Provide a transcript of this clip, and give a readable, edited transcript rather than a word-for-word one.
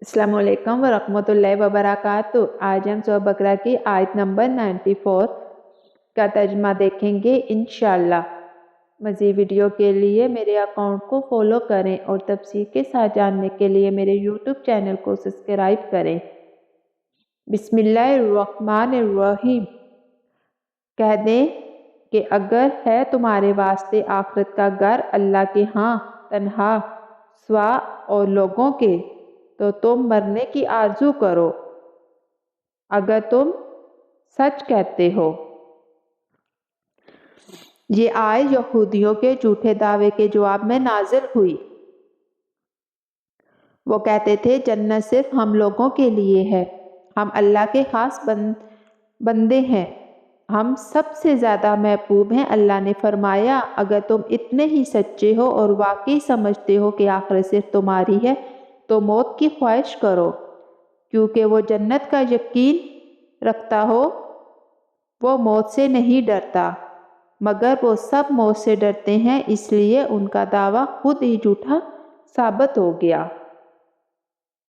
अस्सलाम वालेकुम वरहमतुल्लाहि वबरकातुहू। आज हम सूरह बकरा की आयत नंबर 94 का तर्जुमा देखेंगे इंशाअल्लाह। मज़ीद वीडियो के लिए मेरे अकाउंट को फॉलो करें और तफसीर के साथ जानने के लिए मेरे यूट्यूब चैनल को सब्सक्राइब करें। बिस्मिल्लाहिर्रहमानिर्रहीम। कह दें कि अगर है तुम्हारे वास्ते आखिरत का घर अल्लाह के यहाँ तन्हा स्वा और लोगों के, तो तुम मरने की आरज़ू करो अगर तुम सच कहते हो। ये आयत यहूदियों के झूठे दावे के जवाब में नाजिल हुई। वो कहते थे जन्नत सिर्फ हम लोगों के लिए है, हम अल्लाह के खास बंदे हैं, हम सबसे ज़्यादा महबूब हैं। अल्लाह ने फरमाया अगर तुम इतने ही सच्चे हो और वाकई समझते हो कि आखिरत सिर्फ तुम्हारी है, तो मौत की ख्वाहिश करो, क्योंकि वो जन्नत का यकीन रखता हो वो मौत से नहीं डरता, मगर वो सब मौत से डरते हैं, इसलिए उनका दावा खुद ही झूठा साबित हो गया।